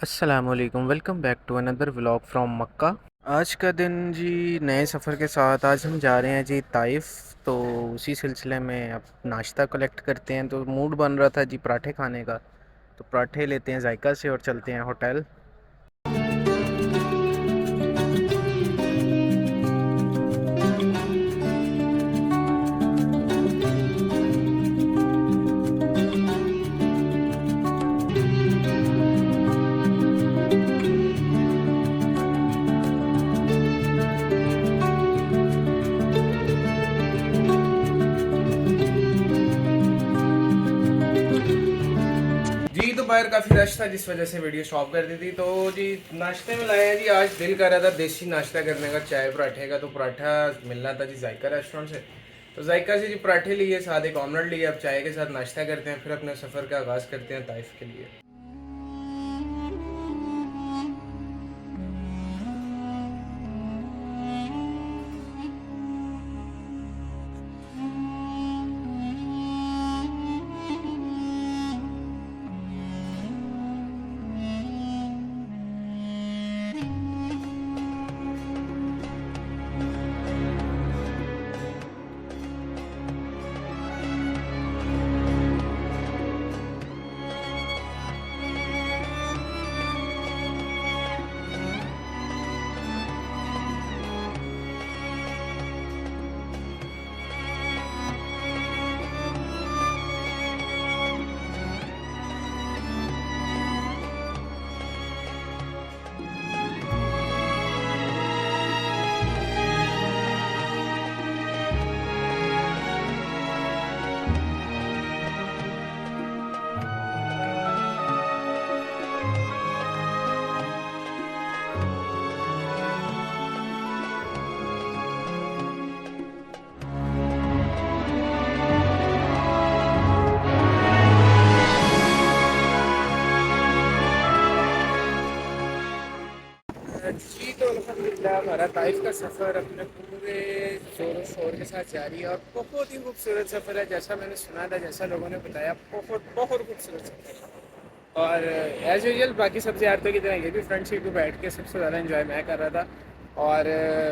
अस्सलामुअलैकुम, welcome back to another vlog from Mecca. आज का दिन जी नए सफ़र के साथ आज हम जा रहे हैं जी ताइफ़। तो उसी सिलसिले में अब नाश्ता कलेक्ट करते हैं। तो मूड बन रहा था जी पराठे खाने का, तो पराठे लेते हैं जायका से और चलते हैं होटल। जी तो बाहर काफ़ी रश था जिस वजह से वीडियो स्टॉप कर दी थी। तो जी नाश्ते में लाया जी, आज दिल कर रहा था देसी नाश्ता करने का, चाय पराठे का। तो पराठा मिलना था जी जायका रेस्टोरेंट से। तो जायका से जी पराठे लिए, साथ एक ऑमलेट लिए। अब चाय के साथ नाश्ता करते हैं, फिर अपने सफ़र का आगाज़ करते हैं ताइफ के लिए। जी तो अल्हम्दुलिल्लाह हमारा ताइफ का सफ़र अपने पूरे ज़ोर शोर के साथ जारी है और बहुत ही खूबसूरत सफ़र है। जैसा मैंने सुना था, जैसा लोगों ने बताया, बहुत बहुत खूबसूरत सफ़र है। और एज़ यूजुअल बाकी सब ज़ियारतों की तरह ये भी फ्रंट सीट पर बैठ के सबसे ज़्यादा इन्जॉय मैं कर रहा था। और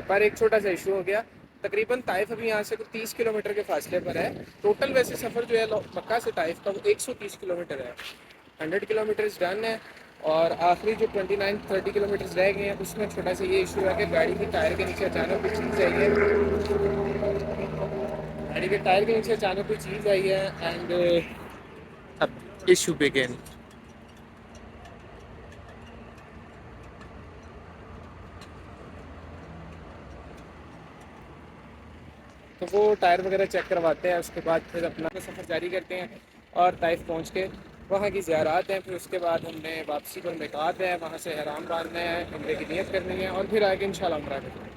पर एक छोटा सा इशू हो गया। तकरीबन ताइफ अभी यहाँ से कुछ 30 किलोमीटर के फासले पर है। टोटल वैसे सफ़र जो है मक्का से ताइफ का वो 130 किलोमीटर है। 100 किलोमीटर्स डन है और आखिरी जो 29-30 किलोमीटर्स रह गए हैं उसमें छोटा सा ये इशू है कि गाड़ी के टायर के नीचे अचानक कोई चीज़ आई है। गाड़ी के टायर के नीचे अचानक कोई चीज़ आई है एंड अब इशू बिगिन। तो वो टायर वगैरह चेक करवाते हैं, उसके बाद फिर अपना सफ़र जारी करते हैं और ताइफ पहुँच के वहाँ की ज़ियारत हैं। फिर उसके बाद हमने वापसी पर मिकात है, वहाँ से हराम बांधना है, उम्रे की नियत करनी है और फिर आगे इंशाल्लाह उम्रा करना है।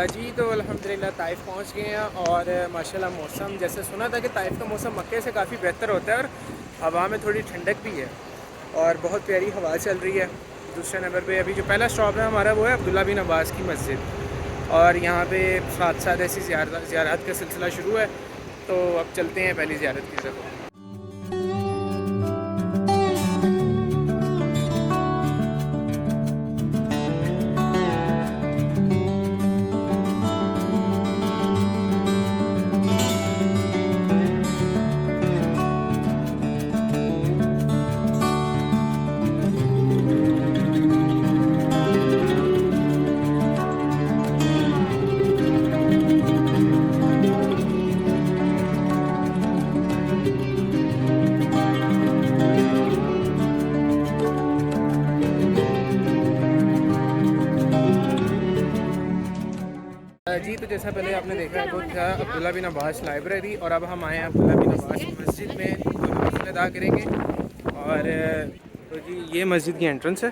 जी तो अल्हम्दुलिल्लाह ताइफ पहुँच गए हैं और माशाल्लाह मौसम जैसे सुना था कि ताइफ का मौसम मक्के से काफ़ी बेहतर होता है और हवा में थोड़ी ठंडक भी है और बहुत प्यारी हवा चल रही है। दूसरे नंबर पे अभी जो पहला स्टॉप है हमारा वो है अब्दुल्ला बिन अब्बास की मस्जिद और यहाँ पे साथ साथ ऐसी ज़ियारत का सिलसिला शुरू है। तो अब चलते हैं पहली ज़ियारत की तरफ। जी तो जैसा पहले आपने देखा वो था अब्दुल्ला बिन अब्बास लाइब्रेरी और अब हम आए हैं अब्दुल्ला बिन अब्बास मस्जिद में नमाज़ अदा करेंगे। और तो जी ये मस्जिद की एंट्रेंस है।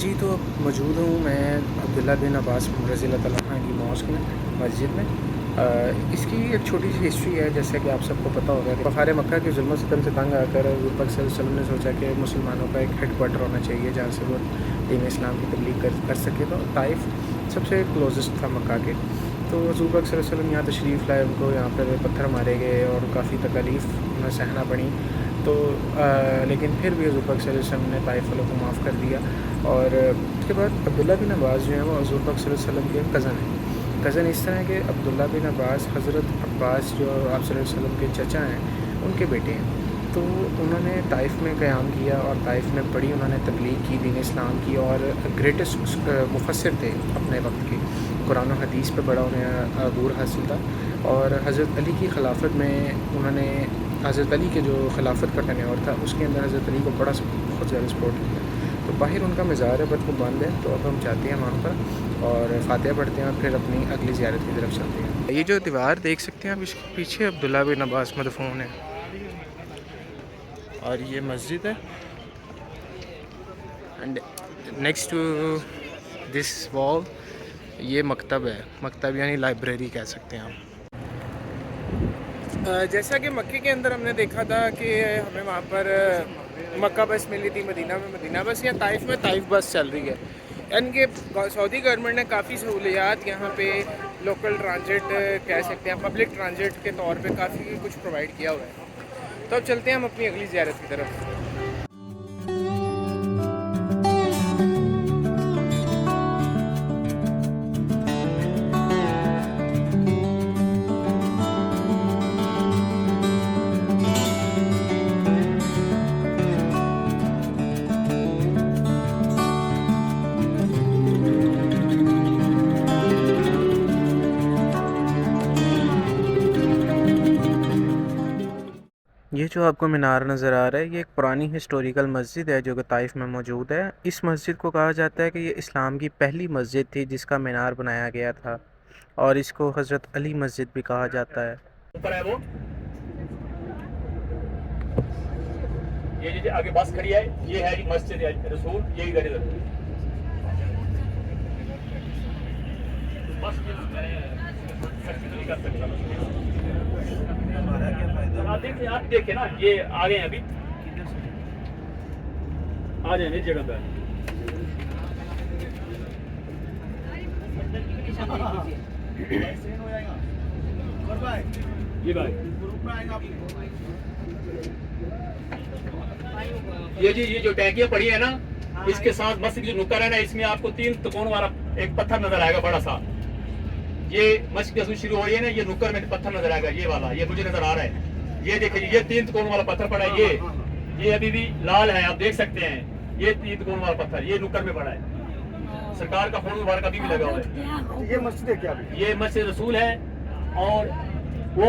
जी तो मौजूद हूँ मैं अब्दुल्ला बिन अब्बास रज़ी अल्लाह तआला अन्हु की मॉस्क में, मस्जिद में। इसकी एक छोटी सी हिस्ट्री है, जैसे कि आप सबको पता होगा कि कुफ़ार मक्का के जुल्म सितम से तंग आकर हुज़ूर पाक सल्लल्लाहु अलैहि वसल्लम ने सोचा कि मुसलमानों का एक हेड क्वार्टर होना चाहिए जहाँ से वो दीन इस्लाम की तबलीग कर सके। तो ताइफ सबसे क्लोजेस्ट था मक्का के। तो हुज़ूर पाक सल्लल्लाहु अलैहि वसल्लम यहाँ तशरीफ़ लाए, उनको यहाँ पर पत्थर मारे गए और काफ़ी तकलीफ़ उन्हें सहना पड़ी। तो लेकिन फिर भी हुज़ूर पाक सल्लल्लाहु अलैहि वसल्लम ने ताइफ वालों को माफ़ कर दिया। और उसके बाद अब्दुल्ला बिन अब्बास जो है वो हुज़ूर पाक सल्लल्लाहु अलैहि वसल्लम के कज़न हैं। कज़न इस तरह के अब्दुल्ला बिन अब्बास हज़रत अब्बास जो आप सल्लल्लाहु अलैहि वसल्लम के चचा हैं, उनके बेटे हैं। तो उन्होंने ताइफ में क़याम किया और ताइफ में बड़ी उन्होंने तबलीग की दीन इस्लाम की, और ग्रेटेस्ट मुफस्सिर थे अपने वक्त के। कुरान और हदीस पे बड़ा उन्हें अबूर हासिल था। और हज़रत अली की खिलाफत में उन्होंने हज़रत अली के जो खिलाफत का टेन्योर था उसके अंदर हज़रत अली को बहुत ज़्यादा सपोर्ट किया। तो बाहर उनका मज़ार है, बट वो बंद है। तो अब हम जाते हैं वहाँ पर और फातिहा पढ़ते हैं और फिर अपनी अगली ज़ियारत की तरफ चलते हैं। ये जो दीवार देख सकते हैं आप, इसके पीछे अब्दुल्ला बिन अब्बास मदफून है और ये मस्जिद है। And next to this wall ये मकतब है, मकतब यानी लाइब्रेरी कह सकते हैं आप। जैसा कि मक्के के अंदर हमने देखा था कि हमें वहाँ पर मक्का बस मिली थी, मदीना में मदीना बस, या ताइफ में ताइफ बस चल रही है। यानी कि सऊदी गवर्नमेंट ने काफ़ी सहूलियात यहाँ पे लोकल ट्रांजिट कह सकते हैं, पब्लिक ट्रांजिट के तौर पे काफ़ी कुछ प्रोवाइड किया हुआ है। तो अब चलते हैं हम अपनी अगली ज़ियारत की तरफ। ये जो आपको मीनार नज़र आ रहा है, ये एक पुरानी हिस्टोरिकल मस्जिद है जो कि ताइफ में मौजूद है। इस मस्जिद को कहा जाता है कि ये इस्लाम की पहली मस्जिद थी जिसका मीनार बनाया गया था, और इसको हज़रत अली मस्जिद भी कहा जाता है। ऊपर है वो, ये आगे बस खड़ी है, ये है जी मस्जिद रसूल, ये इधर इधर बस नहीं कर सकता। आप देखिए ना, ये आ गए हैं अभी, आ जाए इस जगह पर। ये भाई ये जो टैंकियां पड़ी है ना, इसके साथ मस्जिद जो नुक्कर है ना, इसमें आपको 3 त्रिकोण वाला एक पत्थर नजर आएगा बड़ा सा। ये मस्जिद शुरू हो रही है ना, ये नुक्कर में पत्थर नजर आएगा, ये वाला, ये मुझे नजर आ रहा है। ये देखिए, ये 3 त्रिकोण वाला पत्थर पड़ा है, ये अभी भी लाल है, आप देख सकते हैं। ये 3 त्रिकोण वाला पत्थर ये नुक्कर में पड़ा है। सरकार का फोन मुबारक अभी भी लगा हुआ है। ये मस्जिद है क्या? ये मस्जिद रसूल है। और वो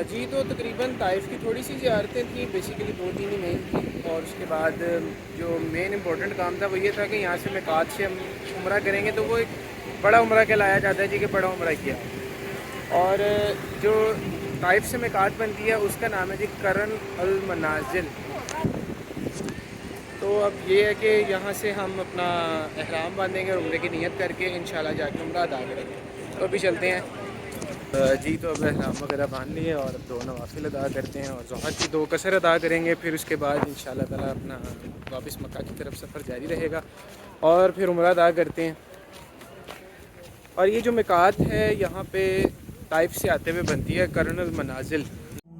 जी तो तकरीबन ताइफ की थोड़ी सी ज़ियारतें थी, बेसिकली 2-3 ही मेन थी। और उसके बाद जो मेन इम्पोर्टेंट काम था वो ये था कि यहाँ से मिकात से हम उम्रा करेंगे, तो वो एक बड़ा उम्रा कहलाया जाता है जी, कि बड़ा उम्रा किया। और जो ताइफ से मिकात बनती है उसका नाम है जी करन अल मनाजिल। तो अब ये है कि यहाँ से हम अपना एहराम बांधेंगे और उम्रे की नीयत करके इंशाल्लाह जाके उम्रा अदा करेंगे। तो अभी चलते हैं। जी तो अब एहराम वगैरह बांध लिए और अब 2 नवाफिल अदा करते हैं और ज़ोहर की 2 कसर अदा करेंगे। फिर उसके बाद इंशाल्लाह ताला अपना वापस मक्का की तरफ सफ़र जारी रहेगा और फिर उम्रा अदा करते हैं। और ये जो मिकात है यहाँ पे ताइफ से आते हुए बनती है कर्नल मनाजिल।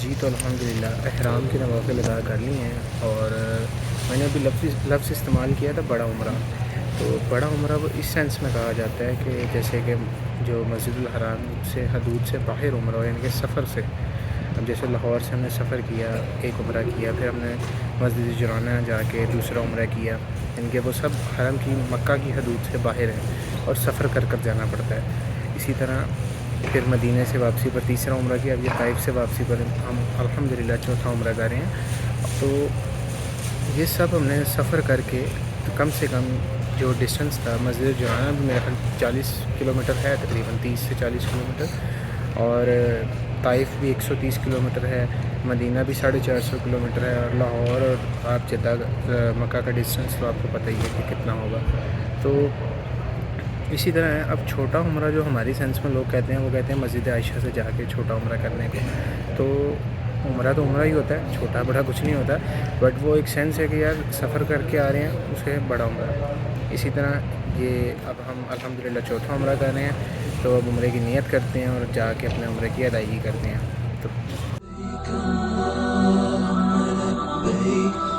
जी तो अल्हम्दुलिल्लाह एहराम की नवाफिल अदा कर ली हैं और मैंने अभी लफ्ज़ इस्तेमाल किया था बड़ा उम्रा। तो बड़ा उम्रा वो इस सेंस में कहा जाता है कि जैसे कि जो मस्जिदुल हराम से हदूद से बाहर उम्रा हो, यानी कि सफ़र से। अब जैसे लाहौर से हमने सफ़र किया, एक उम्रा किया, फिर हमने मस्जिद जुराना जाके दूसरा उम्रा किया, यानी कि वो सब हरम की मक्का की हदूद से बाहर है और सफ़र कर कर जाना पड़ता है। इसी तरह फिर मदीने से वापसी पर तीसरा उम्रा किया। अब ये ताइफ से वापसी पर हम अल्हम्दुलिल्लाह चौथा उम्रा कर रहे हैं। तो ये सब हमने सफ़र करके तो कम से कम जो डिस्टेंस था मस्जिद जुराना भी मेरा ख्याल 40 किलोमीटर है, तकरीबन 30 से 40 किलोमीटर, और ताइफ भी 130 किलोमीटर है, मदीना भी 450 किलोमीटर है, और लाहौर और आप जद्दा मक्का का डिस्टेंस तो आपको पता ही है कि कितना होगा। तो इसी तरह है। अब छोटा उम्रा जो हमारी सेंस में लोग कहते हैं, वो कहते हैं मस्जिद आयशा से जाके छोटा उम्रा करने को। तो उम्रा तो उम्रा ही होता है, छोटा बड़ा कुछ नहीं होता, बट वो एक सेंस है कि यार सफ़र करके आ रहे हैं, उसे बड़ा उम्रा। इसी तरह ये अब हम अल्हम्दुलिल्लाह चौथा उम्रा कर रहे हैं, तो अब उम्रे की नियत करते हैं और जाके अपने उम्रे की अदायगी करते हैं। तो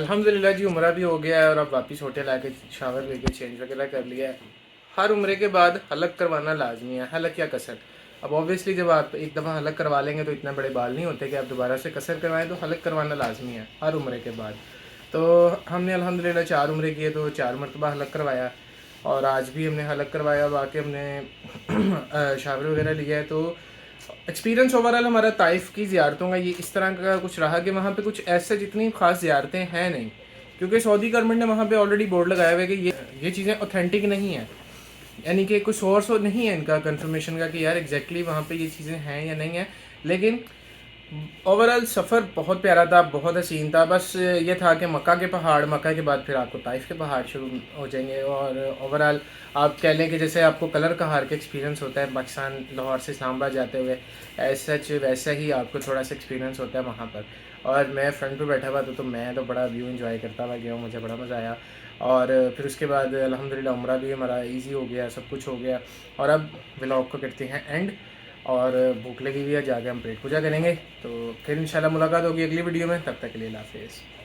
अल्हम्दुलिल्लाह जी उम्रा भी हो गया है और अब वापस होटल आके शावर लेके चेंज वगैरह कर लिया है। हर उम्रे के बाद हलक करवाना लाजमी है, हलक या कसर। अब ऑब्वियसली जब आप एक दफ़ा हलक करवा लेंगे तो इतना बड़े बाल नहीं होते कि आप दोबारा से कसर करवाएं, तो हलक करवाना लाजमी है हर उम्रे के बाद। तो हमने अल्हम्दुलिल्लाह 4 उम्रे किए, तो 4 मरतबा हलक करवाया और आज भी हमने हलक करवाया। बाकी हमने शावर वगैरह लिया है। तो एक्सपीरियंस ओवरऑल हमारा ताइफ की ज़ियारतों का ये इस तरह का कुछ रहा कि वहाँ पे कुछ ऐसे जितनी ख़ास ज़ियारतें हैं नहीं, क्योंकि सऊदी गवर्नमेंट ने वहाँ पे ऑलरेडी बोर्ड लगाया हुआ है कि ये चीज़ें ऑथेंटिक नहीं हैं, यानी कि कोई सोर्स नहीं है इनका कंफर्मेशन का कि यार एग्जैक्टली वहाँ पे ये चीज़ें हैं या नहीं है। लेकिन ओवरऑल सफ़र बहुत प्यारा था, बहुत हसीन था। बस ये था कि मक्का के पहाड़, मक्का के बाद फिर आपको ताइफ के पहाड़ शुरू हो जाएंगे। और ओवरऑल आप कह लें कि जैसे आपको कलर कहार के एक्सपीरियंस होता है पाकिस्तान लाहौर से इस्लामाबाद जाते हुए, सच वैसा ही आपको थोड़ा सा एक्सपीरियंस होता है वहाँ पर। और मैं फ्रंट पे बैठा हुआ था तो मैं तो बड़ा व्यू एंजॉय करता हुआ गया, मुझे बड़ा मज़ा आया। और फिर उसके बाद अल्हम्दुलिल्लाह उम्रा भी हमारा इजी हो गया, सब कुछ हो गया। और अब व्लॉग को करते हैं एंड, और भूख लगी हुई है, जाके हम पेट पूजा करेंगे। तो फिर इंशाल्लाह मुलाकात होगी अगली वीडियो में, तब तक के लिए अल्लाह हाफ़िज़।